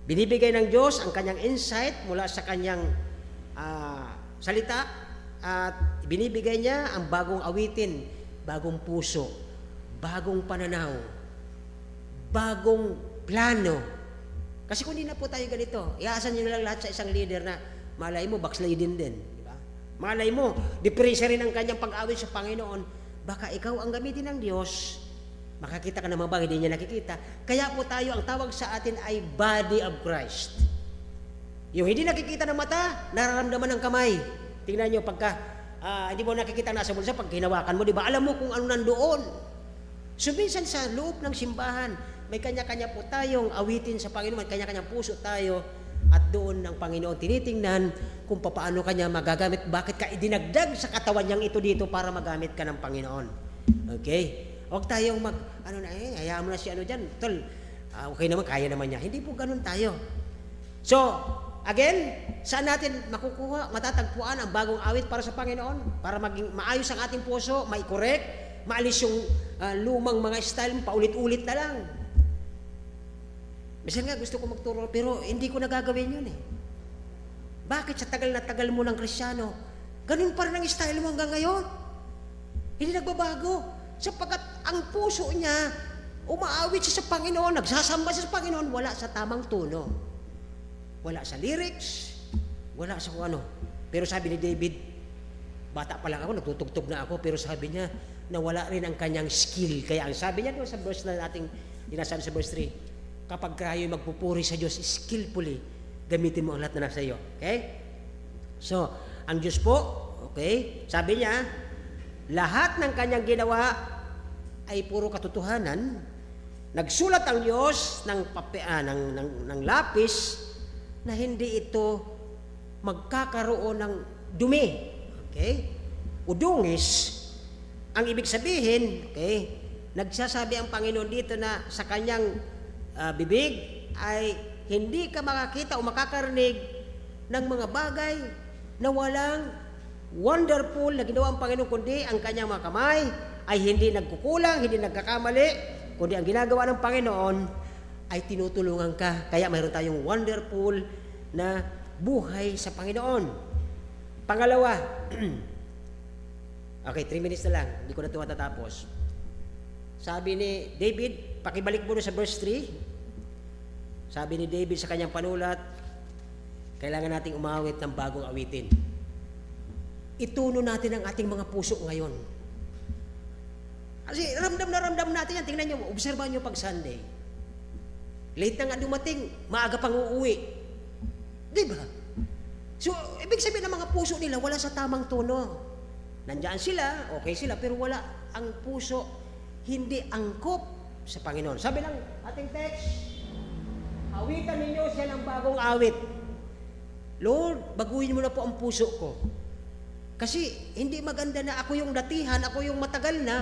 Binibigay ng Diyos ang kanyang insight mula sa kanyang salita at binibigay niya ang bagong awitin, bagong puso, bagong pananaw, bagong plano. Kasi kung hindi na po tayo ganito, iaasan nyo na lang lahat sa isang leader na malay mo, backsliding din. Diba? Malay mo, depressure rin ang kanyang pag-awit sa Panginoon. Baka ikaw ang gamitin ng Diyos, makakita ka naman ba, hindi niya nakikita. Kaya po tayo, ang tawag sa atin ay body of Christ. Yung hindi nakikita ng mata, nararamdaman ng kamay. Tingnan nyo, pagka hindi mo nakikita nasa bulsa, pag hinawakan mo, di ba? Alam mo kung ano nandoon. So, minsan sa loob ng simbahan, may kanya-kanya po tayong awitin sa Panginoon, may kanya-kanyang puso tayo, at doon ng Panginoon tinitingnan kung paano kanya magagamit, bakit ka idinagdag sa katawan niyang ito dito para magamit ka ng Panginoon. Okay? Huwag tayong hayaan mo na si dyan, tol, okay naman, kaya naman niya. Hindi po ganun tayo. So, again, saan natin matatagpuan ang bagong awit para sa Panginoon? Para maging maayos ang ating puso, mai-correct, maalis yung lumang mga style, paulit-ulit na lang. Minsan nga gusto ko magturo, pero hindi ko nagagawin yun eh. Bakit sa tagal na tagal mo ng Kristiyano, ganun pa rin ang style mo hanggang ngayon? Hindi nagbabago. Sapagkat ang puso niya, umaawit siya sa Panginoon, nagsasamba siya sa Panginoon, wala sa tamang tono. Wala sa lyrics, wala sa kung ano. Pero sabi ni David, bata pa lang ako, nagtutugtog na ako, pero sabi niya, nawala rin ang kanyang skill. Kaya ang sabi niya doon sa verse na ating dinasabi sa verse 3, kapag kayo magpupuri sa Diyos skillfully, gamitin mo ang lahat na nasa iyo. Okay? So, ang Diyos po, okay, sabi niya, lahat ng kanyang ginawa ay puro katotohanan. Nagsulat ang Diyos ng lapis na hindi ito magkakaroon ng dumi. Okay? Udungis. Ang ibig sabihin, okay, nagsasabi ang Panginoon dito na sa kanyang bibig ay hindi ka makakita o makakarinig ng mga bagay na walang wonderful na ginawa ang Panginoon, kundi ang kanyang mga kamay ay hindi nagkukulang, hindi nagkakamali, kundi ang ginagawa ng Panginoon ay tinutulungan ka. Kaya mayroon tayong wonderful na buhay sa Panginoon. Pangalawa, okay, 3 minutes na lang, hindi ko na ito matatapos. Sabi ni David, pakibalik mo sa verse 3. Sabi ni David sa kanyang panulat, kailangan nating umawit ng bagong awitin. Ituno natin ang ating mga puso ngayon. Kasi ramdam na ramdam natin yan. Tingnan nyo, obserbahan nyo pag Sunday. Late na nga dumating, maaga pang uuwi. Diba? So, ibig sabihin ng mga puso nila, wala sa tamang tono. Nandiyan sila, okay sila, pero wala ang puso, hindi angkop sa Panginoon. Sabi ng ating text, awitan ninyo siya ng bagong awit. Lord, baguhin mo na po ang puso ko. Kasi hindi maganda na ako yung datihan, ako yung matagal na,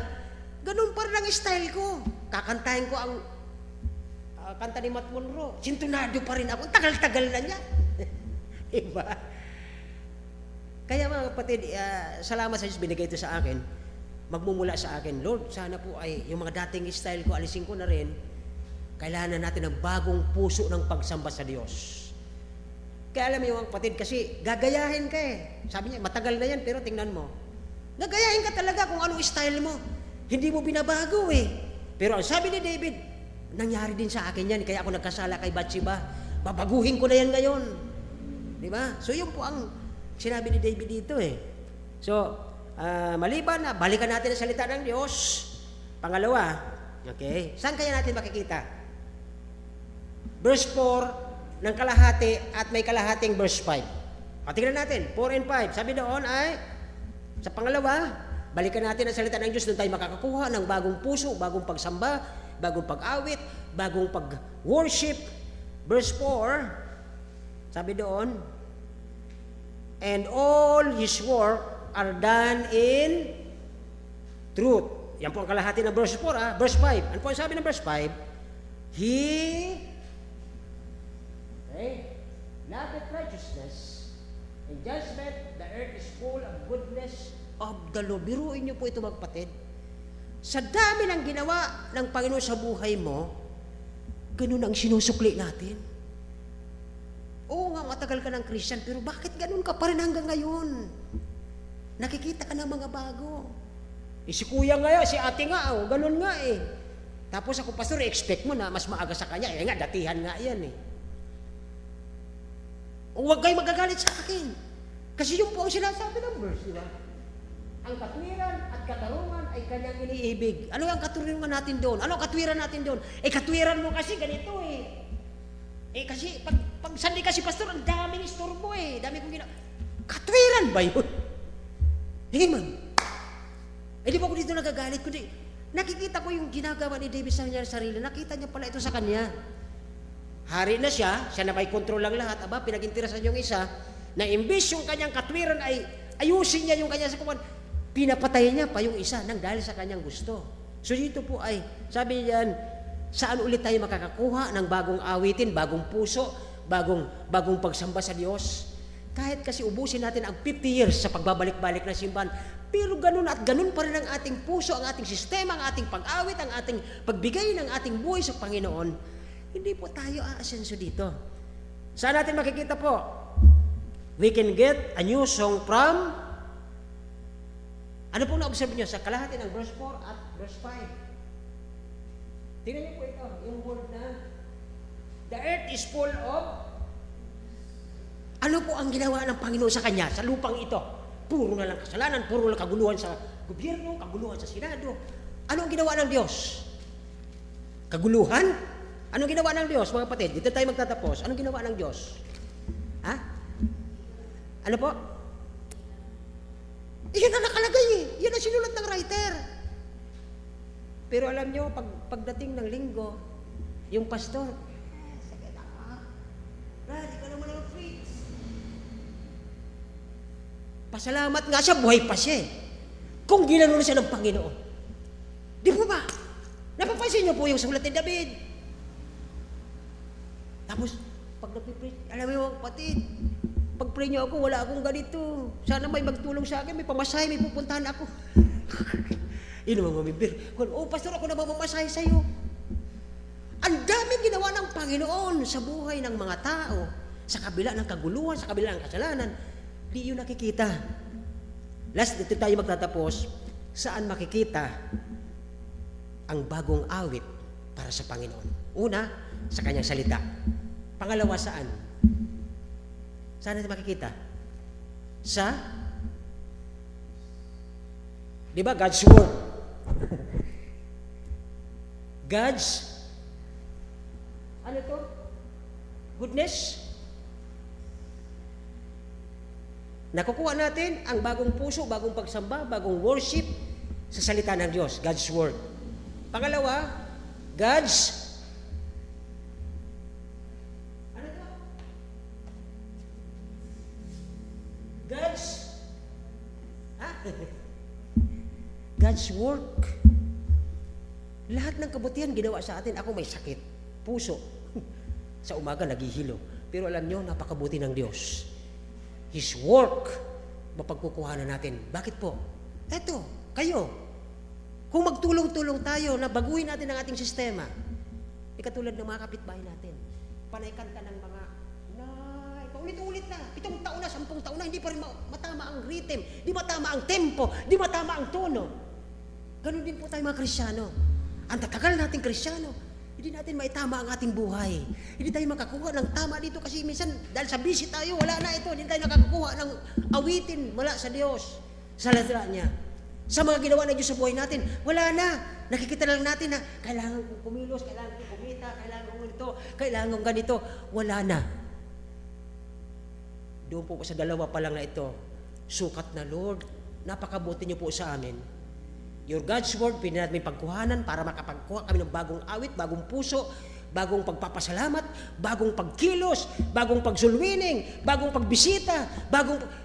ganun pa rin ang style ko. Kakantahin ko ang kanta ni Matt Monroe. Sintonado pa rin ako. Tagal-tagal na niya. Diba? Kaya mga kapatid, salamat sa Diyos, binigay ito sa akin. Magmumula sa akin, Lord, sana po ay yung mga dating style ko, alisin ko na rin. Kailangan natin ng bagong puso ng pagsamba sa Diyos. Kaya alam mo yung mga kapatid, kasi gagayahin ka eh. Sabi niya, matagal na yan, pero tingnan mo. Gagayahin ka talaga kung anong style mo. Hindi mo binabago eh. Pero ang sabi ni David, nangyari din sa akin yan, kaya ako nagkasala kay Bathsheba. Babaguhin ko na yan ngayon. Diba? So yun po ang sinabi ni David dito eh. So, maliban na, balikan natin ang salita ng Diyos. Pangalawa, okay, saan kaya natin makikita? Verse 4 ng kalahati at may kalahating verse 5. Tingnan natin, 4 and 5. Sabi doon ay, sa pangalawa, balikan natin ang salita ng Diyos, doon tayo makakakuha ng bagong puso, bagong pagsamba, bagong pag-awit, bagong pag-worship. Verse 4, sabi doon, and all His work are done in truth. Yan po ang kalahati ng verse 4. Verse 5. Ano po ang sabi ng verse 5? He loveth righteousness and judgment. The earth is full of goodness of the Lord. Biruin niyo po ito magpatid. Sa dami ng ginawa ng Panginoon sa buhay mo, ganun ang sinusukli natin. Oo nga, matagal ka ng Christian, pero bakit ganun ka pa rin hanggang ngayon? Nakikita ka ng mga bago. Si kuya nga, si ate nga, ganun nga eh. Tapos ako, pastor, expect mo na mas maaga sa kanya. Nga, datihan nga yan eh. Huwag kayo magagalit sa akin. Kasi yung po ang sinasabi ng verse, di ba? Ang katwiran at katarungan ay kanyang iniibig. Ano ang katwiran natin doon? Ano ang katwiran natin doon? Katwiran mo kasi ganito eh. Kasi pag sandi kasi pastor, ang daming istorbo eh. Dami kong katwiran ba yun? Hindi man. Di ba ako dito nagagalit? Kundi nakikita ko yung ginagawa ni David sa kanyang sarili. Nakita niya pala ito sa kanya. Hari na siya na may kontrol lang lahat. Aba, pinag-intirasan yung isa, na imbis yung kanyang katwiran ay ayusin niya yung kanyang sakupan, pinapatay niya pa yung isa nang dahil sa kanyang gusto. So dito po ay, sabi niyan, saan ulit tayo makakakuha ng bagong awitin, bagong puso, bagong pagsamba sa Diyos? Kahit kasi ubusin natin ang 50 years sa pagbabalik-balik ng simbahan, pero ganun at ganun pa rin ang ating puso, ang ating sistema, ang ating pag-awit, ang ating pagbigay ng ating buhay sa Panginoon, hindi po tayo aasenso dito. Saan natin makikita po? We can get a new song from, ano po na-observe nyo? Sa kalahati ng verse 4 at verse 5. Tingnan niyo po ito, yung word na, the earth is full of, ano po ang ginawa ng Panginoon sa kanya, sa lupang ito? Puro na lang kasalanan, puro na kaguluhan sa gobyerno, kaguluhan sa Senado. Ano ang ginawa ng Diyos? Kaguluhan? Anong ginawa ng Diyos, mga kapatid? Dito tayo magtatapos. Anong ginawa ng Diyos? Ha? Ano po? Iyan ang nakalagay eh. Yan ang sinulat ng writer. Pero alam nyo, pagdating ng linggo, yung pastor, sige na, Brad, ikaw naman ang preach. Pasalamat nga siya, buhay pa siya eh. Kung ginano siya ng Panginoon. Di po ba? Napapansin niyo po yung sulat ni David. Tapos, pag napipreach, alam mo yung kapatid, pag-pray niyo ako, wala akong ganito. Sana may magtulong sa akin, may pamasahe, may pupuntahan ako. Yun naman mamibir. Oh, pastor, ako na mamamasahe sa'yo. Ang daming ginawa ng Panginoon sa buhay ng mga tao, sa kabila ng kaguluhan, sa kabila ng kasalanan, di yun nakikita. Last, dito tayo magtatapos, saan makikita ang bagong awit para sa Panginoon? Una, sa kanyang salita. Pangalawa, saan? Saan natin makikita? Sa, di ba, God's Word. God's, ano to? Goodness. Nakukuha natin ang bagong puso, bagong pagsamba, bagong worship sa salita ng Diyos, God's Word. Pangalawa, God's, ano to? God's, ha? God's work. Lahat ng kabutihan ginawa sa atin. Ako may sakit, puso. Sa umaga naghihilo. Pero alam nyo, napakabuti ng Diyos. His work, mapagkukuhanan natin. Bakit po? Eto, kayo. Kung magtulong-tulong tayo na baguhin natin ang ating sistema, di katulad ng mga kapitbahay natin. Panay kanta ng mga, paulit-ulit na, 7 taon na, 10 taon na, hindi pa rin matama ang rhythm, di matama ang tempo, di matama ang tono. Ganon din po tayo mga Kristyano. Ang tatagal nating Kristyano, hindi natin maitama ang ating buhay. Hindi tayo makakuha ng tama dito kasi minsan dahil sa busy tayo, wala na ito. Hindi tayo nakakakuha ng awitin mula sa Diyos, sa ladra niya. Sa mga ginawa ng Diyos sa buhay natin, wala na. Nakikita lang natin na kailangan kong kumilos, kailangan kong kumita, kailangan kong ganito, kailangan kong ganito. Wala na. Doon po sa dalawa pa lang na ito, sukat na Lord, napakabuti niyo po sa amin. Your God's Word, pinili natin may pagkuhanan para makapagkuha kami ng bagong awit, bagong puso, bagong pagpapasalamat, bagong pagkilos, bagong pagsulwining, bagong pagbisita,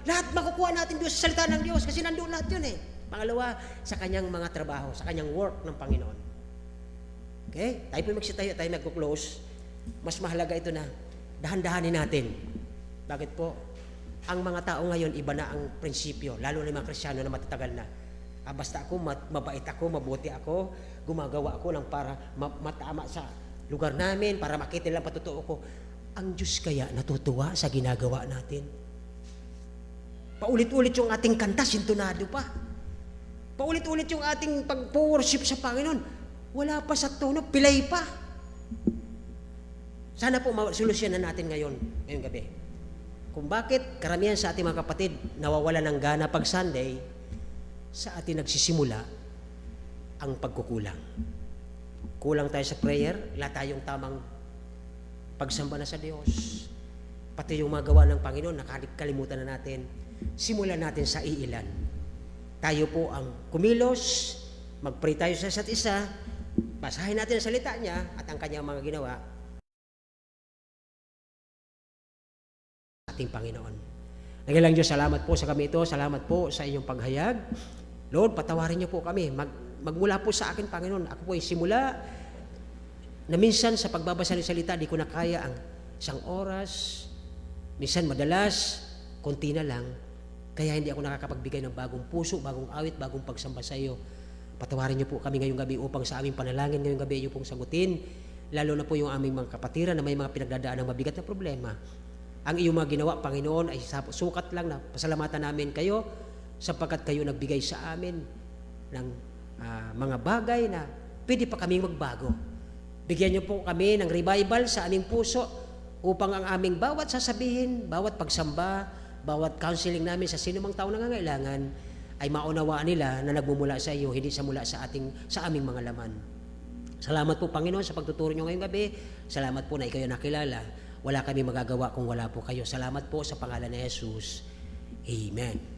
lahat makukuha natin Diyos sa salita ng Diyos kasi nandoon lahat yun eh. Pangalawa, sa kanyang mga trabaho, sa kanyang work ng Panginoon. Okay? Tayo po magsitayo, tayo magkuklose. Mas mahalaga ito na dahan-dahanin natin. Bakit po? Ang mga tao ngayon, iba na ang prinsipyo, lalo na yung mga Kristyano na matatagal na. Basta ako, mabait ako, mabuti ako, gumagawa ako lang para matama sa lugar namin, para makita lang patotoo ko. Ang Diyos kaya natutuwa sa ginagawa natin. Paulit-ulit yung ating kanta, sintonado pa. Paulit-ulit yung ating pag-worship sa Panginoon. Wala pa sa tono, pilay pa. Sana po solusyonan natin ngayong gabi. Kung bakit karamihan sa ating mga kapatid nawawala ng gana pag Sunday, sa atin nagsisimula ang pagkukulang. Kulang tayo sa prayer, wala tayong tamang pagsamba na sa Diyos. Pati yung magawa ng Panginoon, nakalimutan na natin. Simulan natin sa iilan. Tayo po ang kumilos, mag-pray tayo sa isa't isa, basahin natin ang salita niya at ang kanyang mga ginawa, ating Panginoon. Nagilang Diyos, salamat po sa kami ito, salamat po sa inyong paghayag. Lord, patawarin niyo po kami. Magmula po sa akin, Panginoon. Ako po ay simula na minsan sa pagbabasa ng salita, di ko na kaya ang 1 oras. Minsan madalas, konti na lang. Kaya hindi ako nakakapagbigay ng bagong puso, bagong awit, bagong pagsamba sa iyo. Patawarin niyo po kami ngayong gabi upang sa aming panalangin ngayong gabi iyo pong sagutin. Lalo na po yung aming mga kapatiran na may mga pinagdadaan ng mabigat na problema. Ang iyong mga ginawa, Panginoon, ay sukat lang na pasalamatan namin kayo sapagkat kayo nagbigay sa amin ng mga bagay na pwede pa kaming magbago. Bigyan niyo po kami ng revival sa aming puso upang ang aming bawat sasabihin, bawat pagsamba, bawat counseling namin sa sinumang tao nangangailangan ay maunawaan nila na nagmumula sa iyo, hindi sa mula sa aming mga laman. Salamat po, Panginoon, sa pagtuturo niyo ngayong gabi. Salamat po na ikaw nakilala. Wala kami magagawa kung wala po kayo. Salamat po sa pangalan ni Jesus. Amen.